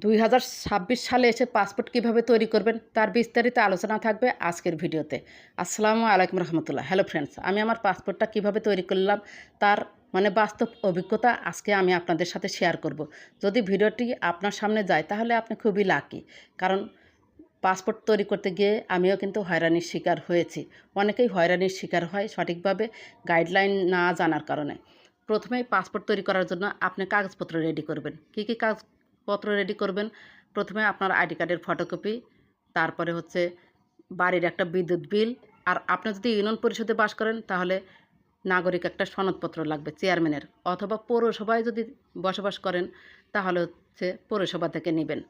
2026 সালে এসে পাসপোর্ট কিভাবে তৈরি করবেন তার বিস্তারিত আলোচনা থাকবে আজকের ভিডিওতে। আসসালামু আলাইকুম রহমতুল্লাহ। হ্যালো ফ্রেন্ডস, আমি আমার পাসপোর্টটা কিভাবে তৈরি করলাম তার বাস্তব অভিজ্ঞতা আজকে আমি আপনাদের সাথে শেয়ার করব। যদি ভিডিওটি আপনার সামনে যায় তাহলে আপনি খুবই লাকি, কারণ পাসপোর্ট তৈরি করতে গিয়ে আমিও কিন্তু হয়রানির শিকার হয়েছি। অনেকেই হয়রানির শিকার হয় সঠিকভাবে গাইডলাইন না জানার কারণে। প্রথমেই পাসপোর্ট তৈরি করার জন্য আপনি কাগজপত্র রেডি করবেন। কী কী কাগজপত্র রেডি করবেন? প্রথমে আপনার আইডি কার্ডের ফটোকপি, তারপরে হচ্ছে বাড়ির একটা বিদ্যুৎ বিল, আর আপনি যদি ইউনিয়ন পরিষদে বাস করেন তাহলে নাগরিক একটা সনদপত্র লাগবে চেয়ারম্যানের, অথবা পৌরসভায় যদি বসবাস করেন তাহলে হচ্ছে পৌরসভা থেকে নেবেন।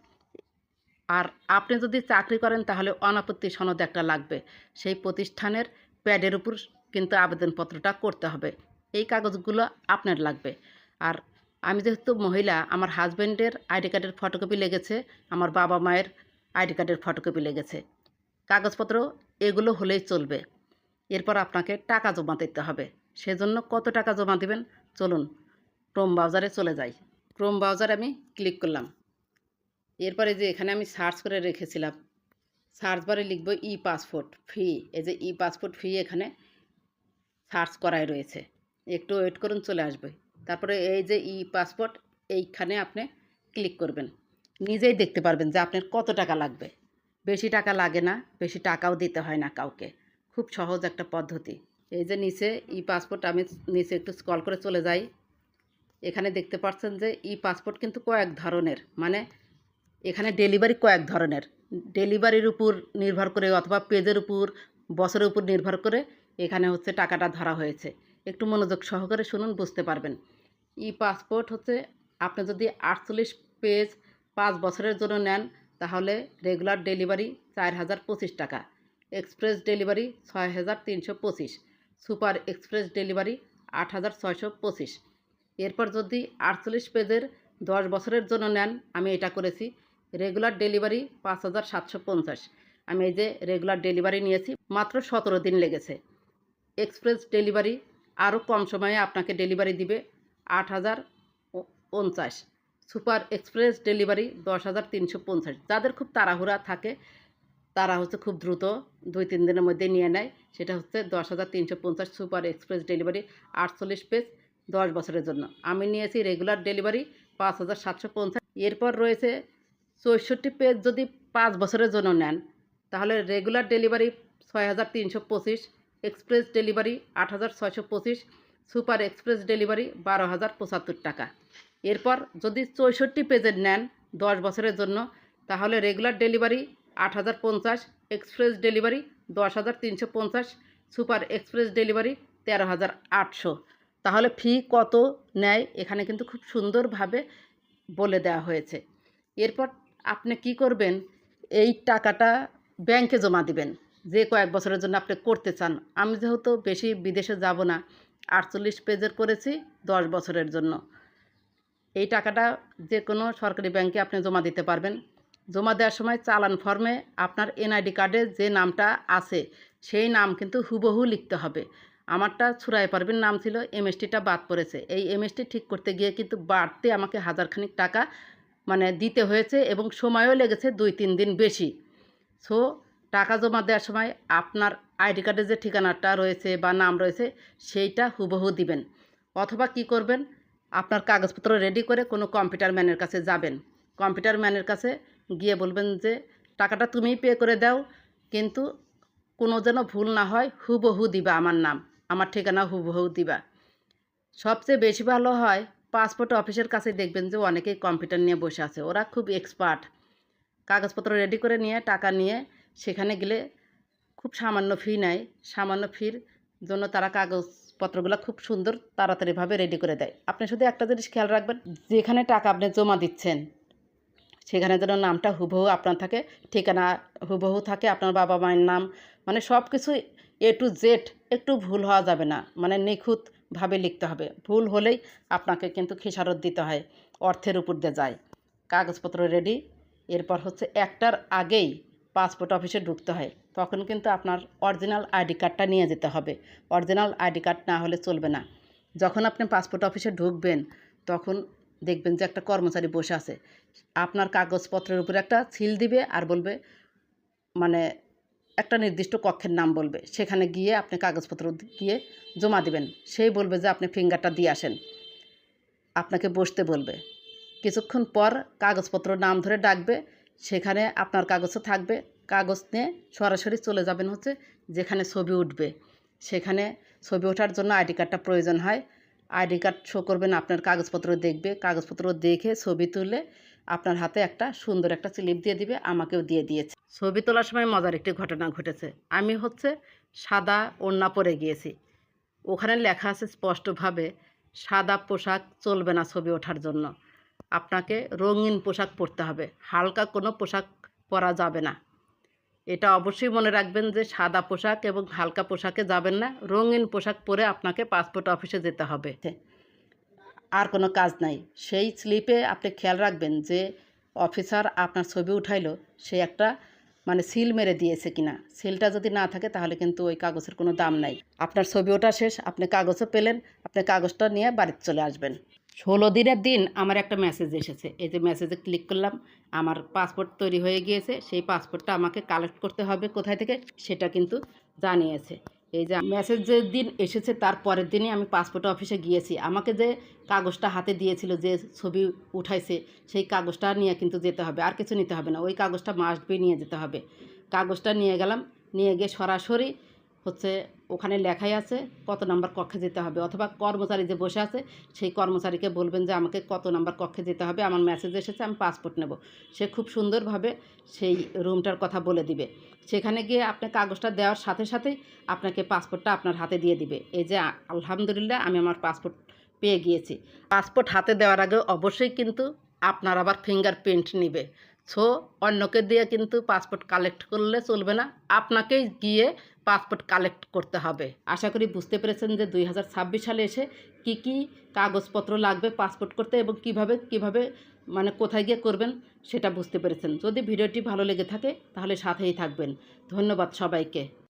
আর আপনি যদি চাকরি করেন তাহলে অনাপত্তি সনদ একটা লাগবে, সেই প্রতিষ্ঠানের প্যাডের উপর কিন্তু আবেদনপত্রটা করতে হবে। এই কাগজগুলো আপনার লাগবে। আর আমি যেহেতু মহিলা, আমার হাজব্যান্ডের আইডি কার্ডের ফটোকপি লেগেছে, আমার বাবা মায়ের আইডি কার্ডের ফটোকপি লেগেছে। কাগজপত্র এগুলো হলেই চলবে। এরপর আপনাকে টাকা জমা দিতে হবে। সেজন্য কত টাকা জমা দিবেন চলুন ক্রোম ব্রাউজারে চলে যাই। ক্রোম ব্রাউজারে আমি ক্লিক করলাম। এরপরে যে এখানে আমি সার্চ করে রেখেছিলাম, সার্চ বারে লিখব ই পাসপোর্ট ফি। এই যে ই পাসপোর্ট ফি এখানে সার্চ করাই রয়েছে, একটু ওয়েট করুন, চলে আসবে। তারপরে এই যে ই পাসপোর্ট, এইখানে আপনি ক্লিক করবেন। নিজেই দেখতে পারবেন যে আপনার কত টাকা লাগবে। বেশি টাকা লাগে না, বেশি টাকাও দিতে হয় না কাউকে। খুব সহজ একটা পদ্ধতি। এই যে নিচে ই পাসপোর্ট, আমি নিচে একটু স্ক্রল করে চলে যাই। এখানে দেখতে পাচ্ছেন যে ই পাসপোর্ট কিন্তু কয়েক ধরনের, এখানে ডেলিভারি কয়েক ধরনের। ডেলিভারির উপর নির্ভর করে অথবা পেজের উপর, বছরের উপর নির্ভর করে এখানে হচ্ছে টাকাটা ধরা হয়েছে। একটু মনোযোগ সহকারে শুনুন, বুঝতে পারবেন। ই পাসপোর্ট হচ্ছে আপনি যদি 48 পেজ 5 বছরের জন্য নেন তাহলে রেগুলার ডেলিভারি 4025 টাকা, express delivery 6325, super express delivery 8625। এরপর যদি 48 পেজের 10 বছরের জন্য নেন, আমি এটা করেছি, রেগুলার ডেলিভারি 5750। আমি এই যে রেগুলার ডেলিভারি নিয়েছি, মাত্র 17 দিন লেগেছে। এক্সপ্রেস ডেলিভারি আরও কম সময়ে আপনাকে ডেলিভারি দিবে 8050। Super express delivery 10350। যাদের খুব তাড়াহুড়া থাকে তারা হচ্ছে খুব দ্রুত 2-3 দিনের মধ্যে নিয়ে নেয়, সেটা হচ্ছে 10350 সুপার এক্সপ্রেস ডেলিভারি 48 পেজ 10 বছরের জন্য। আমি নিয়েছি রেগুলার ডেলিভারি 5750। এরপর রয়েছে 64 পেজ, যদি 5 বছরের জন্য নেন তাহলে regular delivery 6325, express delivery 8625, super express delivery 12075 টাকা। এরপর যদি 64 পেজের নেন 10 বছরের জন্য তাহলে regular delivery 8050, express delivery 10350, super express delivery 13800। তাহলে ফি কত নেয় এখানে কিন্তু খুব সুন্দরভাবে বলে দেওয়া হয়েছে। এরপর আপনি কি করবেন, এই টাকাটা ব্যাংকে জমা দিবেন যে কয়েক বছরের জন্য আপনি করতে চান। আমি যেহেতু বেশি বিদেশে যাব না, 48 পেজের করেছি 10 বছরের জন্য। এই টাকাটা যে কোনো সরকারি ব্যাংকে আপনি জমা দিতে পারবেন। জমা দেওয়ার সময় চালান ফর্মে আপনার এনআইডি কার্ডে যে নামটা আছে সেই নাম কিন্তু হুবহু লিখতে হবে। আমারটা ছুরাই পারবেন নাম ছিল, এমএসটিটা বাদ পড়েছে। এই এমএসটি ঠিক করতে গিয়ে কিন্তু বাড়তে আমাকে হাজারখানিক টাকা দিতে হয়েছে, এবং সময়ও লেগেছে 2-3 দিন বেশি। সো টাকা জমা দেওয়ার সময় আপনার আইডি কার্ডে যে ঠিকানাটা রয়েছে বা নাম রয়েছে সেইটা হুবহু দিবেন। অথবা কি করবেন, আপনার কাগজপত্র রেডি করে কোনো কম্পিউটার ম্যানের কাছে যাবেন। কম্পিউটার ম্যানের কাছে গিয়ে বলবেন যে টাকাটা তুমিই পে করে দাও, কিন্তু কোনো যেন ভুল না হয়, হুবহু দিবা আমার নাম, আমার ঠিকানা হুবহু দিবা। সবচেয়ে বেশি ভালো হয় পাসপোর্ট অফিসের কাছে, দেখবেন যে অনেকেই কম্পিউটার নিয়ে বসে আছে, ওরা খুব এক্সপার্ট। কাগজপত্র রেডি করে নিয়ে টাকা নিয়ে সেখানে গেলে খুব সামান্য ফি নেয়। সামান্য ফির জন্য তারা কাগজপত্রগুলো খুব সুন্দর তাড়াতাড়িভাবে রেডি করে দেয়। আপনি শুধু একটা জিনিস খেয়াল রাখবেন, যেখানে টাকা আপনি জমা দিচ্ছেন সেখানে যেন নামটা হুবহু আপনার থাকে, ঠিকানা হুবহু থাকে, আপনার বাবা মায়ের নাম, সব কিছু এ টু জেড, একটু ভুল হওয়া যাবে না, নিখুঁতভাবে লিখতে হবে। ভুল হলেই আপনাকে কিন্তু খেসারত দিতে হয়, অর্থের উপর দিয়ে যায়। কাগজপত্র রেডি। এরপর হচ্ছে একটার আগেই পাসপোর্ট অফিসে ঢুকতে হয়, তখন কিন্তু আপনার অরিজিনাল আইডি কার্ডটা নিয়ে যেতে হবে। অরিজিনাল আইডি কার্ড না হলে চলবে না। যখন আপনি পাসপোর্ট অফিসে ঢুকবেন তখন দেখবেন যে একটা কর্মচারী বসে আছে, আপনার কাগজপত্রের উপরে একটা সিল দিবে আর বলবে মানে একটা নির্দিষ্ট কক্ষের নাম বলবে, সেখানে গিয়ে আপনি কাগজপত্র গিয়ে জমা দিবেন। সেই বলবে যে আপনি ফিঙ্গারটা দিয়ে আসেন, আপনাকে বসতে বলবে। কিছুক্ষণ পর কাগজপত্র নাম ধরে ডাকবে, সেখানে আপনার কাগজও থাকবে। কাগজ নিয়ে সরাসরি চলে যাবেন হচ্ছে যেখানে ছবি উঠবে, সেখানে ছবি ওঠার জন্য আইডি কার্ডটা প্রয়োজন হয়। আইডি কার্ড শো করবেন, আপনার কাগজপত্র দেখবে, কাগজপত্র দেখে ছবি তুলে আপনার হাতে একটা সুন্দর একটা স্লিপ দিয়ে দিবে। আমাকেও দিয়ে দিয়েছে। ছবি তোলার সময় মজার একটি ঘটনা ঘটেছে। আমি হচ্ছে সাদা ওড়না পরে গিয়েছি, ওখানে লেখা আছে স্পষ্টভাবে সাদা পোশাক চলবে না ছবি ওঠার জন্য, আপনাকে রঙিন পোশাক পরতে হবে, হালকা কোনো পোশাক পরা যাবে না। এটা অবশ্যই মনে রাখবেন যে সাদা পোশাক এবং হালকা পোশাকে যাবেন না, রঙিন পোশাক পরে আপনাকে পাসপোর্ট অফিসে যেতে হবে। আর কোনো কাজ নাই। সেই স্লিপে আপনি খেয়াল রাখবেন যে অফিসার আপনার ছবি উঠাইলো সে একটা মানে সিল মেরে দিয়েছে কিনা। সিলটা যদি না থাকে তাহলে কিন্তু ওই কাগজের কোনো দাম নাই। আপনার ছবি ওঠা শেষ, আপনি কাগজও পেলেন, আপনি কাগজটা নিয়ে বাড়িতে চলে আসবেন। 16 দিনের দিন আমার একটা মেসেজ এসেছে, এই যে মেসেজে ক্লিক করলাম, আমার পাসপোর্ট তৈরি হয়ে গিয়েছে। সেই পাসপোর্টটা আমাকে কালেক্ট করতে হবে কোথায় থেকে সেটা কিন্তু জানিয়েছে। এই যে মেসেজ যে দিন এসেছে তার পরের দিনই আমি পাসপোর্ট অফিসে গিয়েছি। আমাকে যে কাগজটা হাতে দিয়েছিল, যে ছবি উঠাইছে, সেই কাগজটা নিয়ে কিন্তু যেতে হবে, আর কিছু নিতে হবে না। ওই কাগজটা মাস্ট বি নিয়ে যেতে হবে। কাগজটা নিয়ে গেলাম, নিয়ে গিয়ে সরাসরি হচ্ছে ওখানে লেখাই আছে কত নাম্বার কক্ষে যেতে হবে, অথবা কর্মচারী যে বসে আছে সেই কর্মচারীকে বলবেন যে আমাকে কত নাম্বার কক্ষে যেতে হবে, আমার মেসেজ এসেছে, আমি পাসপোর্ট নেব। সে খুব সুন্দরভাবে সেই রুমটার কথা বলে দিবে। সেখানে গিয়ে আপনি কাগজটা দেওয়ার সাথে সাথেই আপনাকে পাসপোর্টটা আপনার হাতে দিয়ে দিবে। এই যে আলহামদুলিল্লাহ আমি আমার পাসপোর্ট পেয়ে গিয়েছি। পাসপোর্ট হাতে দেওয়ার আগে অবশ্যই কিন্তু আপনার আবার ফিঙ্গারপ্রিন্ট নেবে। সো অন্যকে দিয়ে কিন্তু পাসপোর্ট কালেক্ট করলে চলবে না, আপনাকেই গিয়ে পাসপোর্ট কালেক্ট করতে হবে। আশা করি বুঝতে পেরেছেন যে 2026 সালে এসে কি কি কাগজপত্র লাগবে পাসপোর্ট করতে এবং কিভাবে মানে কোথায় গিয়ে করবেন সেটা বুঝতে পেরেছেন। যদি ভিডিওটি ভালো লেগে থাকে তাহলে সাথেই থাকবেন। ধন্যবাদ সবাইকে।